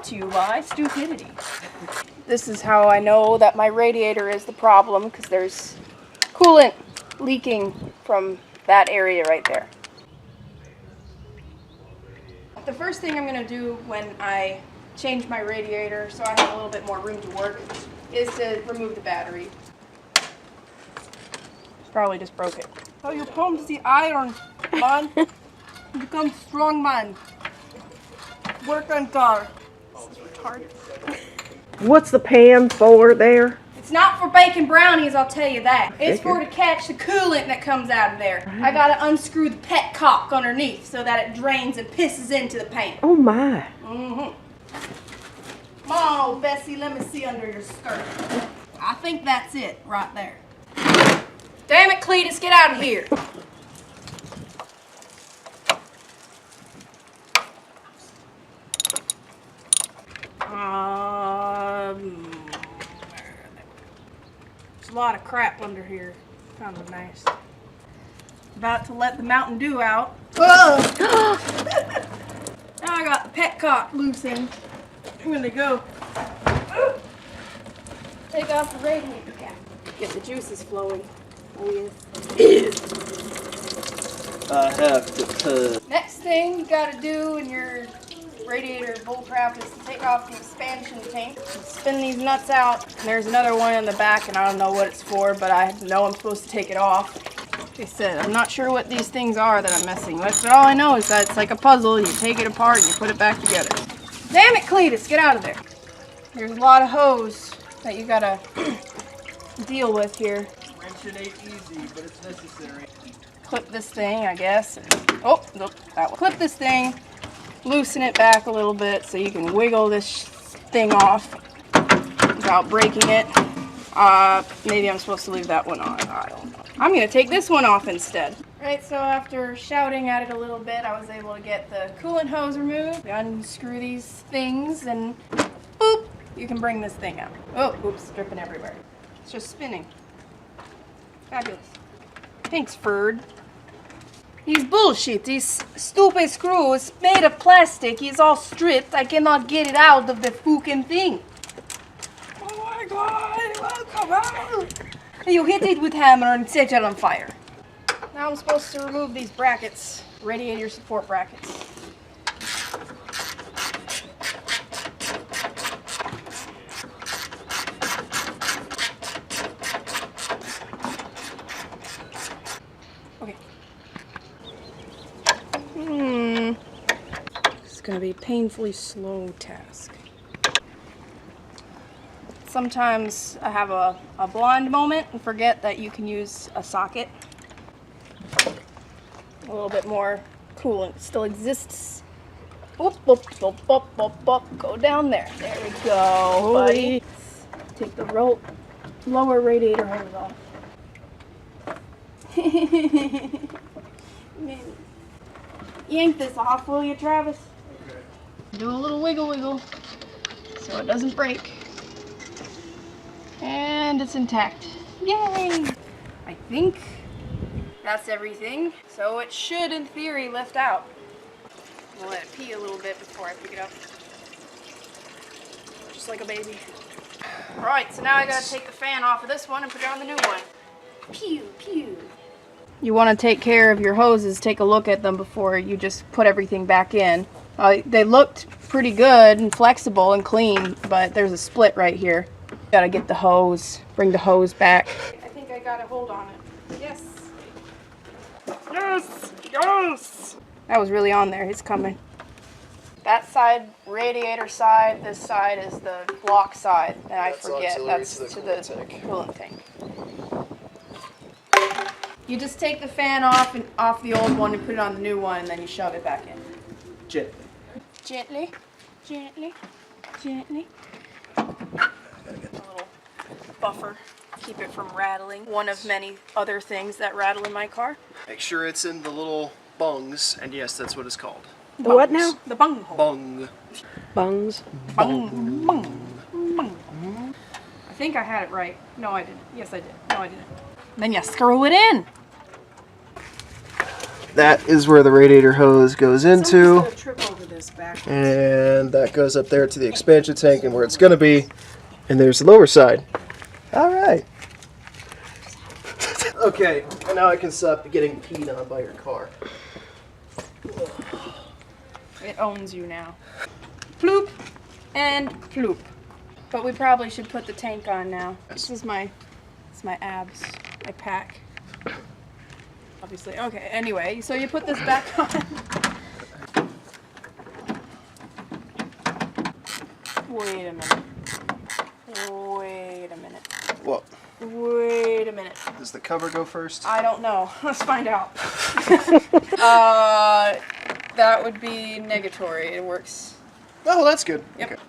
brought to you by stupidity. This is how I know that my radiator is the problem, because there's coolant leaking from that area right there. The first thing I'm going to do when I change my radiator so I have a little bit more room to work is to remove the battery. Probably just broke it. Oh, you pumped the iron, man. Become strong, man. Work on car. This is retarded. What's the pan for there? It's not for baking brownies, I'll tell you that. It's for to catch the coolant that comes out of there. I gotta unscrew the petcock underneath so that it drains and pisses into the pan. Oh my. Mm-hmm. Come on, Bessie, let me see under your skirt. I think that's it right there. Damn it, Cletus, get out of here. There's a lot of crap under here. Kind of nice. About to let the Mountain Dew out. Now I got the petcock loosened. I'm gonna go take off the radiator cap. Get the juices flowing. Oh yes. I have to put. Next thing you gotta do in your radiator bullcrap is to take off the expansion tank and spin these nuts out. And there's another one in the back and I don't know what it's for, but I know I'm supposed to take it off. Like I said, I'm not sure what these things are that I'm messing with, but all I know is that it's like a puzzle. You take it apart and you put it back together. Damn it, Cletus, get out of there. There's a lot of hose that you gotta deal with here. Wrenching ain't easy, but it's necessary. Clip this thing, I guess. Oh, nope, that one. Clip this thing, loosen it back a little bit so you can wiggle this thing off without breaking it. Maybe I'm supposed to leave that one on. I don't know. I'm gonna take this one off instead. Right, so after shouting at it a little bit, I was able to get the coolant hose removed. Unscrew these things and boop, you can bring this thing out. Oh, oops, dripping everywhere. It's just spinning. Fabulous. Thanks, Ferd. He's bullshit. This stupid screw is made of plastic. It's all stripped. I cannot get it out of the fucking thing. Oh my god, welcome out. You hit it with hammer and set it on fire. Now I'm supposed to remove these brackets, radiator support brackets. Okay. It's gonna be a painfully slow task. Sometimes I have a blind moment and forget that you can use a socket. A little bit more coolant still exists. Oop, oop, oop, oop, oop, oop. Go down there. There we go, buddy. Take the lower radiator hose off. Yank this off, will you, Travis? Okay. Do a little wiggle wiggle so it doesn't break. And it's intact. Yay! I think that's everything. So it should, in theory, lift out. I'll let it pee a little bit before I pick it up. Just like a baby. Alright, so now I gotta take the fan off of this one and put it on the new one. Pew, pew. You want to take care of your hoses, take a look at them before you just put everything back in. They looked pretty good and flexible and clean, but there's a split right here. Gotta get the hose, bring the hose back. I think I got a hold on it. Yes. Yes! Yes! That was really on there. It's coming. That side, radiator side. This side is the block side. And I forget. That's to the coolant tank. You just take the fan off the old one and put it on the new one, and then you shove it back in. Gently. Gently. Gently. Gently. A little buffer. Keep it from rattling. One of many other things that rattle in my car. Make sure it's in the little bungs, and yes, that's what it's called. The what now? The bung hole. Bung. Bungs. Bung. Bung. Bung. I think I had it right. No, I didn't. Yes, I did. No, I didn't. Then you screw it in. That is where the radiator hose goes into. Trip over this. this back. And that goes up there to the expansion tank and where it's going to be. And there's the lower side. All right. Okay, and now I can stop getting peed on by your car. It owns you now. Floop and floop. But we probably should put the tank on now. This is my abs. I pack. Obviously. Okay, anyway, so you put this back on. Wait a minute. Wait a minute. What? Wait a minute. Does the cover go first? I don't know. Let's find out. That would be negatory. It works. Oh, well, that's good. Yep. Okay.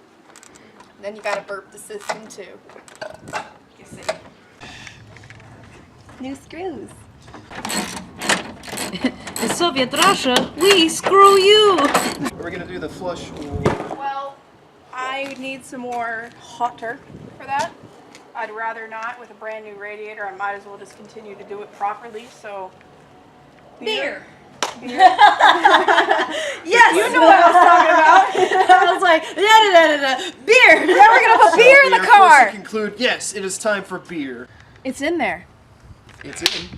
Then you gotta burp the system too. You see. New screws. In Soviet Russia, we screw you! Are we going to do the flush? Well, I need some more hotter for that. I'd rather not with a brand new radiator. I might as well just continue to do it properly. So, beer. Yes! You know what I was talking about. I was like, beer! Now we're gonna put beer in the car. To conclude, yes, it is time for beer. It's in there. It's in.